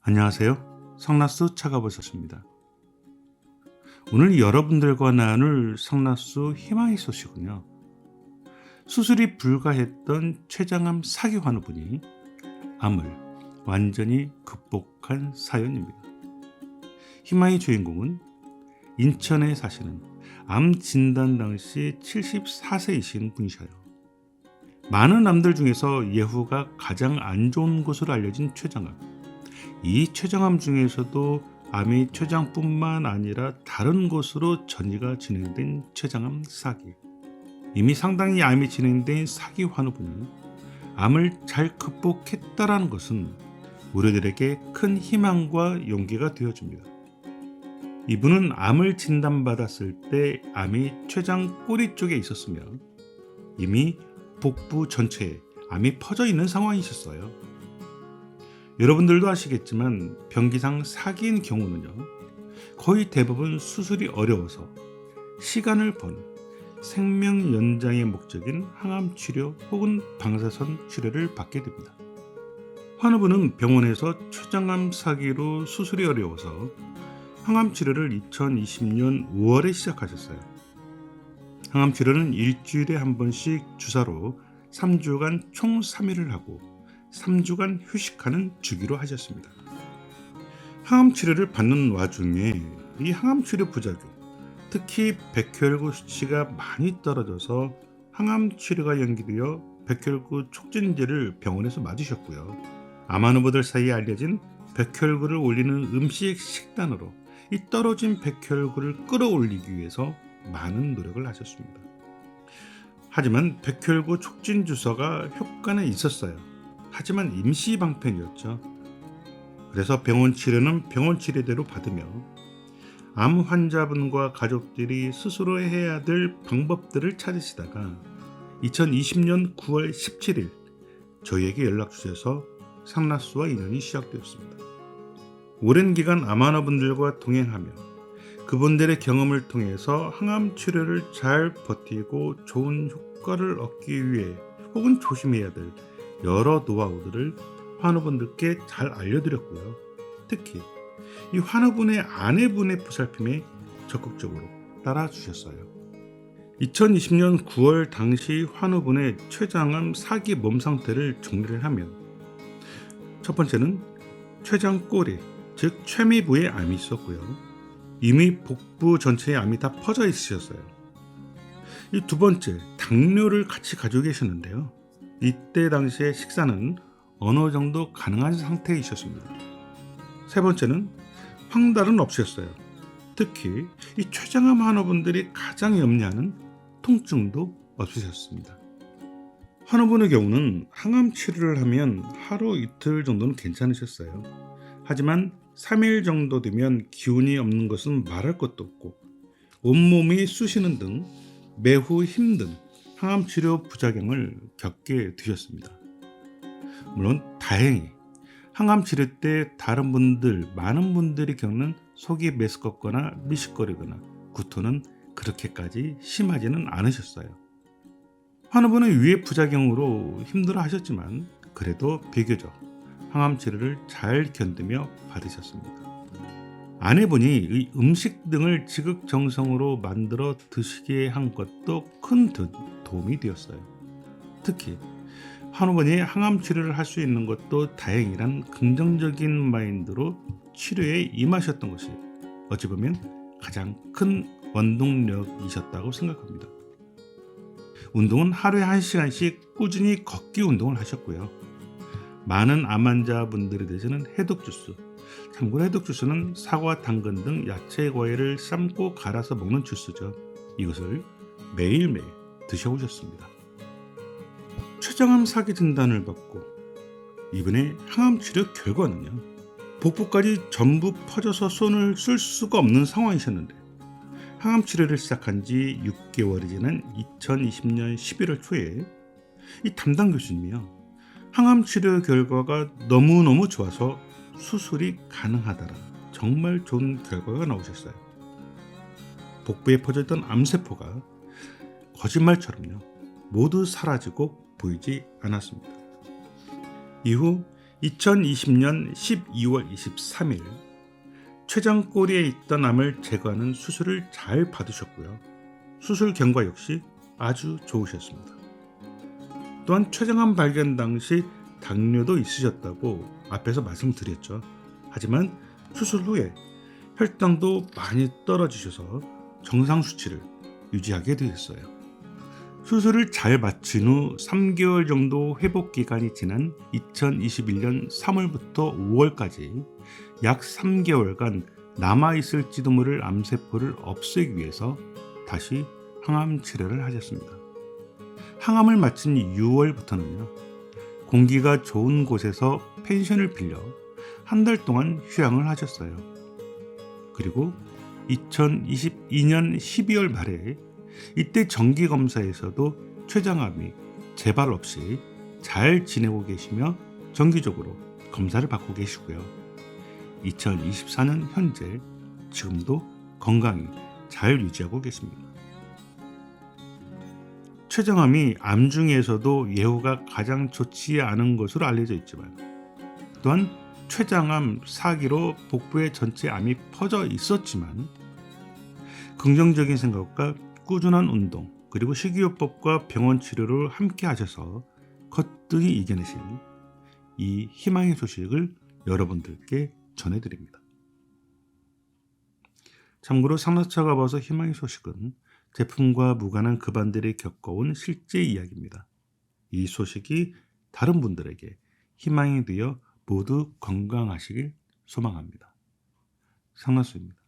안녕하세요. 성나수 차가버섯입니다. 오늘 여러분들과 나눌 성나수 희망의 소식은요. 수술이 불가했던 췌장암 사기 환우분이 암을 완전히 극복한 사연입니다. 희망의 주인공은 인천에 사시는 암 진단 당시 74세이신 분이셔요. 많은 암들 중에서 예후가 가장 안 좋은 것으로 알려진 췌장암. 이 췌장암 중에서도 암이 췌장뿐만 아니라 다른 곳으로 전이가 진행된 췌장암 사기. 이미 상당히 암이 진행된 사기 환우분이 암을 잘 극복했다라는 것은 우리들에게 큰 희망과 용기가 되어줍니다. 이분은 암을 진단받았을 때 암이 췌장 꼬리 쪽에 있었으며 이미 복부 전체에 암이 퍼져 있는 상황이셨어요. 여러분들도 아시겠지만 병기상 사기인 경우는요, 거의 대부분 수술이 어려워서 시간을 버는 생명 연장의 목적인 항암 치료 혹은 방사선 치료를 받게 됩니다. 환우분은 병원에서 췌장암 사기로 수술이 어려워서 항암 치료를 2020년 5월에 시작하셨어요. 항암 치료는 일주일에 한 번씩 주사로 3주간 총 3일을 하고 3주간 휴식하는 주기로 하셨습니다. 항암 치료를 받는 와중에 이 항암 치료 부작용, 특히 백혈구 수치가 많이 떨어져서 항암 치료가 연기되어 백혈구 촉진제를 병원에서 맞으셨고요. 암 환우분들 사이에 알려진 백혈구를 올리는 음식 식단으로 이 떨어진 백혈구를 끌어올리기 위해서 많은 노력을 하셨습니다. 하지만 백혈구 촉진 주사가 효과는 있었어요. 하지만 임시 방편이었죠. 그래서 병원 치료는 병원 치료대로 받으며 암 환자분과 가족들이 스스로 해야 될 방법들을 찾으시다가 2020년 9월 17일 저희에게 연락 주셔서 상나수와 인연이 시작되었습니다. 오랜 기간 암 환자분들과 동행하며 그분들의 경험을 통해서 항암 치료를 잘 버티고 좋은 효과를 얻기 위해 혹은 조심해야 될 여러 노하우들을 환우분들께 잘 알려드렸고요. 특히 이 환우분의 아내분의 보살핌에 적극적으로 따라주셨어요. 2020년 9월 당시 환우분의 췌장암 사기 몸 상태를 정리를 하면 첫 번째는 췌장 꼬리, 즉 최미부에 암이 있었고요. 이미 복부 전체에 암이 다 퍼져 있으셨어요. 이 두 번째, 당뇨를 같이 가지고 계셨는데요. 이때 당시에 식사는 어느 정도 가능한 상태이셨습니다. 세 번째는 황달은 없으셨어요. 특히 이 췌장암 환우분들이 가장 염려하는 통증도 없으셨습니다. 환우분의 경우는 항암 치료를 하면 하루 이틀 정도는 괜찮으셨어요. 하지만 3일 정도 되면 기운이 없는 것은 말할 것도 없고 온몸이 쑤시는 등 매우 힘든 항암 치료 부작용을 겪게 되셨습니다. 물론 다행히 항암 치료 때 많은 분들이 겪는 속이 메스껍거나 미식거리거나 구토는 그렇게까지 심하지는 않으셨어요. 환우분은 위의 부작용으로 힘들어 하셨지만 그래도 비교적 항암 치료를 잘 견디며 받으셨습니다. 아내분이 이 음식 등을 지극정성으로 만들어 드시게 한 것도 큰 도움이 되었어요. 특히 환우분이 항암 치료를 할 수 있는 것도 다행이란 긍정적인 마인드로 치료에 임하셨던 것이 어찌 보면 가장 큰 원동력이셨다고 생각합니다. 운동은 하루에 1시간씩 꾸준히 걷기 운동을 하셨고요. 많은 암 환자분들에 대해서는 해독 주스, 참고로 해독 주스는 사과, 당근 등 야채, 과일을 삶고 갈아서 먹는 주스죠. 이것을 매일매일 드셔오셨습니다. 췌장암 사기 진단을 받고 이번에 항암 치료 결과는요, 복부까지 전부 퍼져서 손을 쓸 수가 없는 상황이셨는데 항암 치료를 시작한 지 6개월이 지난 2020년 11월 초에 이 담당 교수님이요, 항암 치료 결과가 너무너무 좋아서 수술이 가능하다라 정말 좋은 결과가 나오셨어요. 복부에 퍼졌던 암세포가 거짓말처럼요 모두 사라지고 보이지 않았습니다. 이후 2020년 12월 23일 췌장꼬리에 있던 암을 제거하는 수술을 잘 받으셨고요. 수술 경과 역시 아주 좋으셨습니다. 또한 췌장암 발견 당시 당뇨도 있으셨다고 앞에서 말씀드렸죠. 하지만 수술 후에 혈당도 많이 떨어지셔서 정상 수치를 유지하게 되었어요. 수술을 잘 마친 후 3개월 정도 회복 기간이 지난 2021년 3월부터 5월까지 약 3개월간 남아있을지도 모를 암세포를 없애기 위해서 다시 항암 치료를 하셨습니다. 항암을 마친 6월부터는요, 공기가 좋은 곳에서 펜션을 빌려 한 달 동안 휴양을 하셨어요. 그리고 2022년 12월 말에 이때 정기검사에서도 췌장암이 재발 없이 잘 지내고 계시며 정기적으로 검사를 받고 계시고요. 2024년 현재 지금도 건강히 잘 유지하고 계십니다. 췌장암이 암 중에서도 예후가 가장 좋지 않은 것으로 알려져 있지만 또한 췌장암 4기로 복부의 전체 암이 퍼져 있었지만 긍정적인 생각과 꾸준한 운동 그리고 식이요법과 병원 치료를 함께 하셔서 거뜬히 이겨내신 이 희망의 소식을 여러분들께 전해드립니다. 참고로 상나차가 봐서 희망의 소식은 제품과 무관한 그반들이 겪어온 실제 이야기입니다. 이 소식이 다른 분들에게 희망이 되어 모두 건강하시길 소망합니다. 상나수입니다.